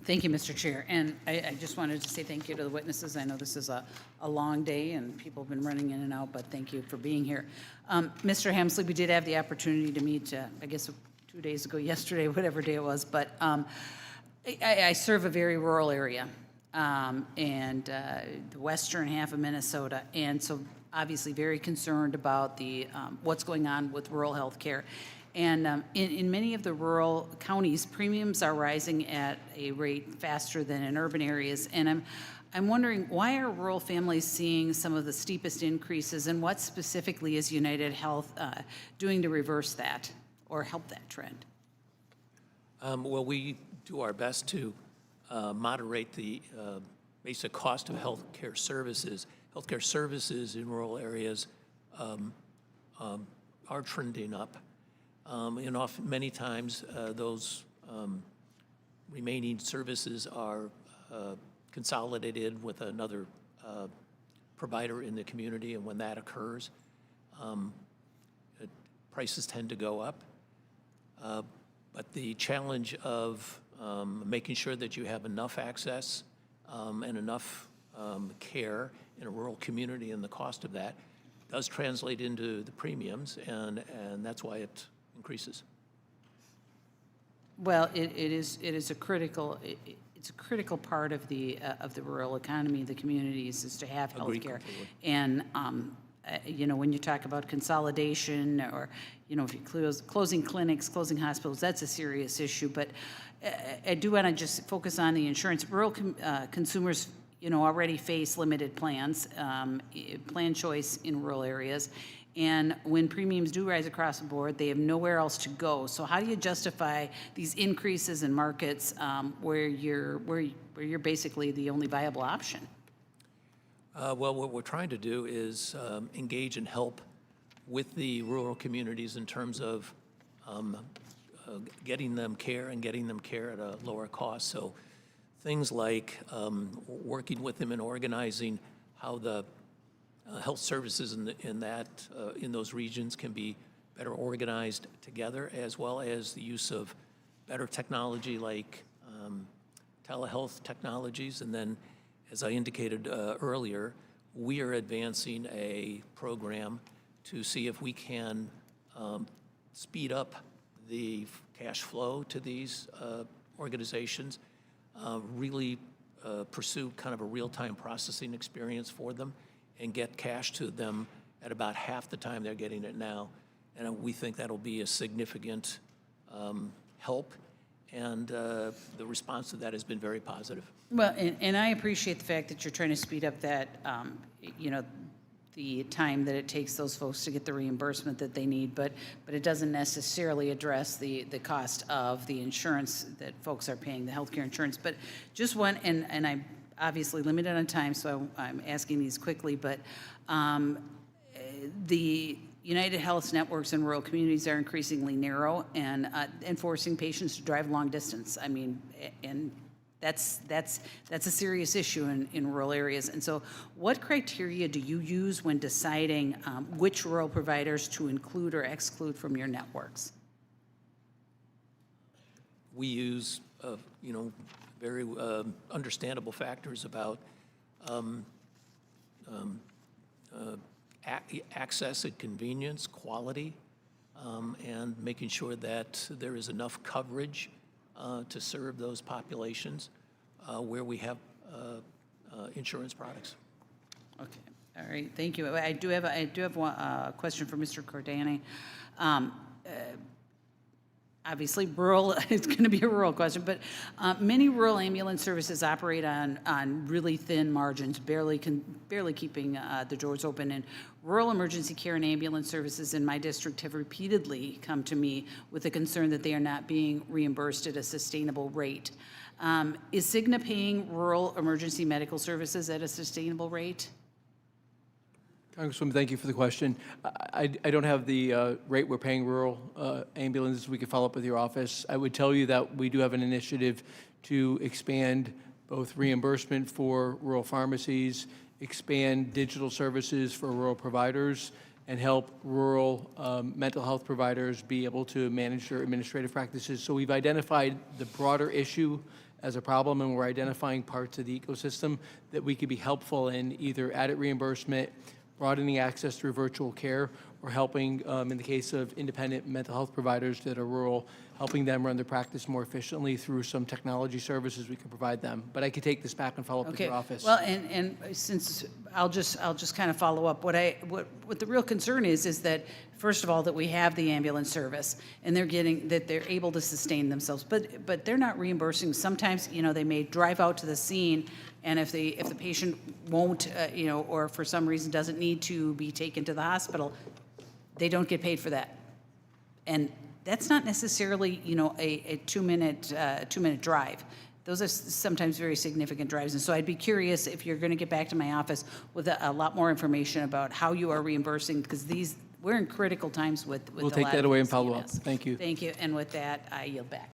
Thank you, Mr. Chair. And I just wanted to say thank you to the witnesses. I know this is a long day and people have been running in and out, but thank you for being here. Mr. Hemsley, we did have the opportunity to meet, I guess, 2 days ago, yesterday, whatever day it was, but I serve a very rural area and the western half of Minnesota, and so obviously very concerned about the what's going on with rural health care. And in many of the rural counties, premiums are rising at a rate faster than in urban areas. And I'm wondering, why are rural families seeing some of the steepest increases, and what specifically is UnitedHealth doing to reverse that or help that trend? Well, we do our best to moderate the basic cost of health care services. Healthcare services in rural areas are trending up. And often, many times, those remaining services are consolidated with another provider in the community, and when that occurs, prices tend to go up. But the challenge of making sure that you have enough access and enough care in a rural community, and the cost of that does translate into the premiums, and that's why it increases. Well, it is a critical it's a critical part of the rural economy, the communities, is to have health care. And you know, when you talk about consolidation, or you know, if you're closing clinics, closing hospitals, that's a serious issue. But I do want to just focus on the insurance. Rural consumers, you know, already face limited plans, plan choice in rural areas. And when premiums do rise across the board, they have nowhere else to go. So how do you justify these increases in markets where you're basically the only viable option? Well, what we're trying to do is engage and help with the rural communities in terms of getting them care and getting them care at a lower cost. So things like working with them and organizing how the health services in those regions can be better organized together, as well as the use of better technology like telehealth technologies. And then, as I indicated earlier, we are advancing a program to see if we can speed up the cash flow to these organizations, really pursue kind of a real-time processing experience for them, and get cash to them at about half the time they're getting it now. And we think that'll be a significant help, and the response to that has been very positive. Well, and I appreciate the fact that you're trying to speed up that, you know, the time that it takes those folks to get the reimbursement that they need, but it doesn't necessarily address the cost of the insurance that folks are paying, the healthcare insurance. But just one, and I'm obviously limited on time, so I'm asking these quickly, but the UnitedHealth's networks in rural communities are increasingly narrow and forcing patients to drive long distance. I mean, and that's a serious issue in rural areas. And so what criteria do you use when deciding which rural providers to include or exclude from your networks? We use, you know, very understandable factors about access and convenience, quality, and making sure that there is enough coverage to serve those populations where we have insurance products. Okay, all right, thank you. I do have one question for Mr. Cordani. Obviously, rural, it's going to be a rural question, but many rural ambulance services operate on really thin margins, barely keeping the doors open. And rural emergency care and ambulance services in my district have repeatedly come to me with a concern that they are not being reimbursed at a sustainable rate. Is Cigna paying rural emergency medical services at a sustainable rate? Congresswoman, thank you for the question. I don't have the rate we're paying rural ambulances. We could follow up with your office. I would tell you that we do have an initiative to expand both reimbursement for rural pharmacies, expand digital services for rural providers, and help rural mental health providers be able to manage their administrative practices. So we've identified the broader issue as a problem, and we're identifying parts of the ecosystem that we could be helpful in, either added reimbursement, broadening access through virtual care, or helping, in the case of independent mental health providers that are rural, helping them run their practice more efficiently through some technology services we can provide them. But I could take this back and follow up with Okay. your office. Well, and since I'll just kind of follow up. What the real concern is that, first of all, that we have the ambulance service and they're able to sustain themselves, but they're not reimbursing. Sometimes, they may drive out to the scene, and if the patient won't, or for some reason doesn't need to be taken to the hospital, they don't get paid for that. And that's not necessarily, a two-minute drive. Those are sometimes very significant drives. And so I'd be curious if you're going to get back to my office with a lot more information about how you are reimbursing, because we're in critical times with We'll a take lot that of away and these follow up. units. Thank you. Thank you. And with that, I yield back.